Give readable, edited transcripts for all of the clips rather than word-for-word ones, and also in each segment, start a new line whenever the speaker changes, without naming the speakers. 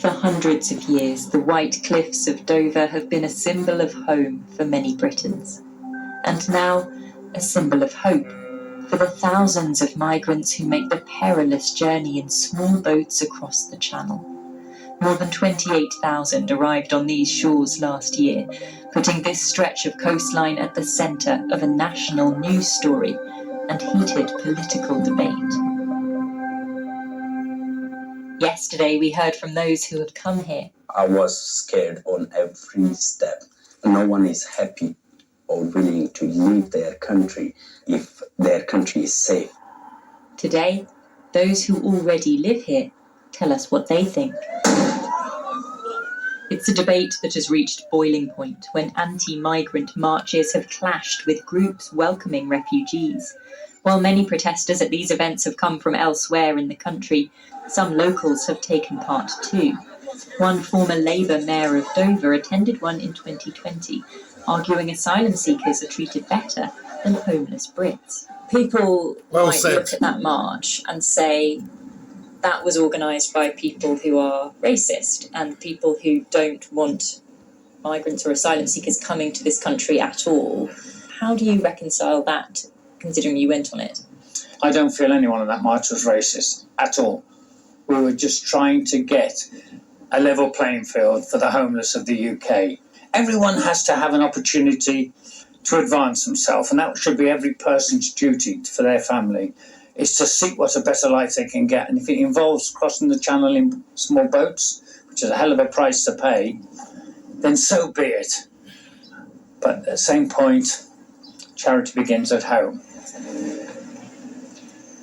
For hundreds of years, the white cliffs of Dover have been a symbol of home for many Britons, and now a symbol of hope for the thousands of migrants who make the perilous journey in small boats across the Channel. More than 28,000 arrived on these shores last year, putting this stretch of coastline at the centre of a national news story and heated political debate. Yesterday, we heard from those who had come here.
I was scared on every step. No one is happy or willing to leave their country if their country is safe.
Today, those who already live here tell us what they think. It's a debate that has reached boiling point when anti-migrant marches have clashed with groups welcoming refugees. While many protesters at these events have come from elsewhere in the country, some locals have taken part too. One former Labour mayor of Dover attended one in 2020, arguing asylum seekers are treated better than homeless Brits. People might look at that march and say that was organised by people who are racist and people who don't want migrants or asylum seekers coming to this country at all. How do you reconcile that, considering you went on it?
I don't feel anyone on that march was racist at all. We were just trying to get a level playing field for the homeless of the UK. Everyone has to have an opportunity to advance themselves, and that should be every person's duty for their family, is to seek what a better life they can get. And if it involves crossing the Channel in small boats, which is a hell of a price to pay, then so be it. But at the same point, charity begins at home.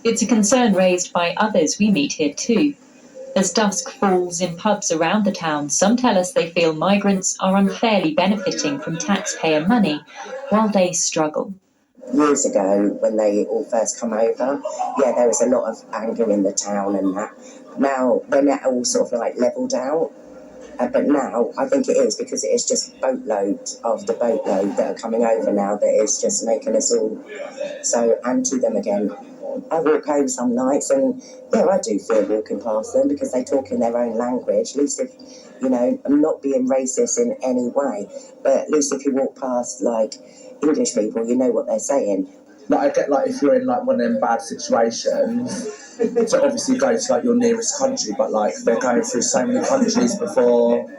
It's a concern raised by others we meet here too. As dusk falls in pubs around the town, some tell us they feel migrants are unfairly benefiting from taxpayer money while they struggle.
Years ago, when they all first come over, there was a lot of anger in the town and that. Now, when that all sort of like levelled out, but now I think it is because it is just boatload after boatload that are coming over now that is just making us all so anti them again. I walk home some nights and I do fear walking past them because they talk in their own language. At least if, I'm not being racist in any way, but at least if you walk past like English people, you know what they're saying.
Like I get like if you're in like one of them bad situations, to obviously go to like your nearest country, but like they're going through so many countries before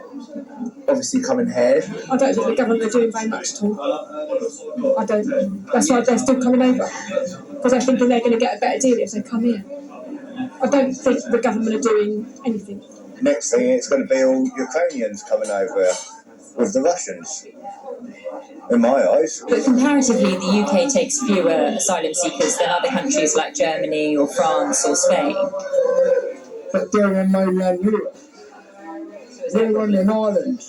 obviously coming here.
I don't think the government are doing very much at all. I don't. That's why they're still coming over, because I think they're going to get a better deal if they come here. I don't think the government are doing anything.
Next thing, it's going to be all Ukrainians coming over with the Russians, in my eyes.
But comparatively, the UK takes fewer asylum seekers than other countries like Germany or France or Spain.
But they're in mainland Europe. They're on an island.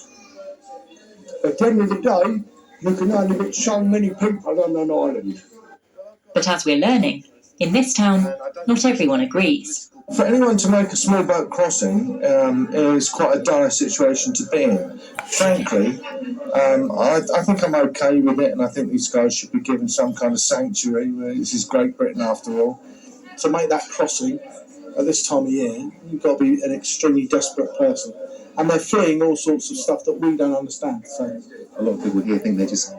At the end of the day, you can only get so many people on an island.
But as we're learning, in this town, not everyone agrees.
For anyone to make a small boat crossing is quite a dire situation to be in. Frankly, I think I'm okay with it, and I think these guys should be given some kind of sanctuary. This is Great Britain after all. To make that crossing at this time of year, you've got to be an extremely desperate person. And they're fleeing all sorts of stuff that we don't understand. So
a lot of people here think they're just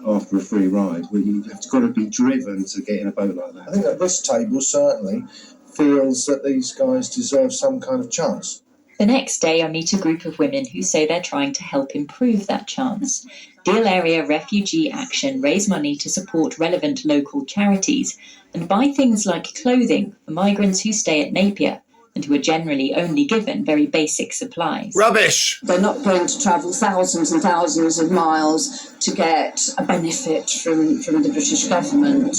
after a free ride. Well, you've got to be driven to get in a boat like that.
I think at this table certainly feels that these guys deserve some kind of chance.
The next day, I meet a group of women who say they're trying to help improve that chance. Deal Area Refugee Action raise money to support relevant local charities and buy things like clothing for migrants who stay at Napier and who are generally only given very basic supplies.
Rubbish!
They're not going to travel thousands and thousands of miles to get a benefit from the British government.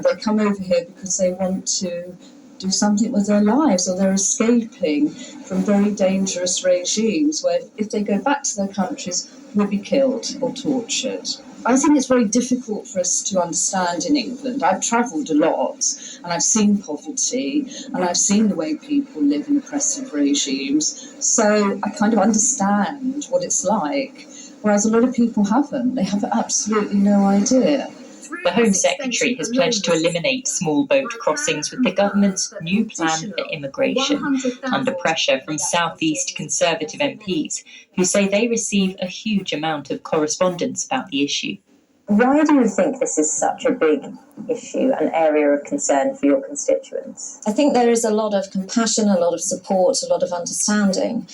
They come over here because they want to do something with their lives, or they're escaping from very dangerous regimes where if they go back to their countries will be killed or tortured. I think it's very difficult for us to understand in England. I've travelled a lot and I've seen poverty and I've seen the way people live in oppressive regimes, so I kind of understand what it's like, whereas a lot of people haven't. They have absolutely no idea.
The Home Secretary has pledged to eliminate small boat crossings with the government's new plan for immigration, under pressure from South-East Conservative MPs, who say they receive a huge amount of correspondence about the issue.
Why do you think this is such a big issue, an area of concern for your constituents?
I think there is a lot of compassion, a lot of support, a lot of understanding.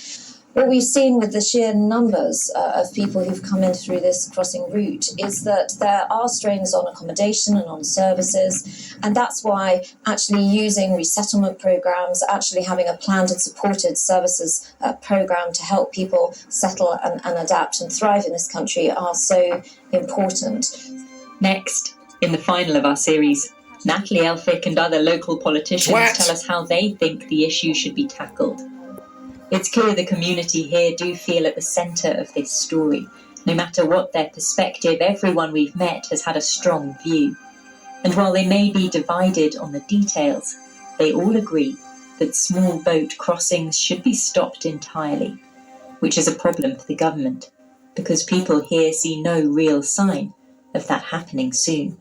What we've seen with the sheer numbers of people who've come in through this crossing route is that there are strains on accommodation and on services, and that's why actually using resettlement programs, actually having a planned and supported services program to help people settle and adapt and thrive in this country are so important.
Next, in the final of our series, Natalie Elphick and other local politicians tell us how they think the issue should be tackled. It's clear the community here do feel at the centre of this story. No matter what their perspective, everyone we've met has had a strong view. And while they may be divided on the details, they all agree that small boat crossings should be stopped entirely, which is a problem for the government, because people here see no real sign of that happening soon.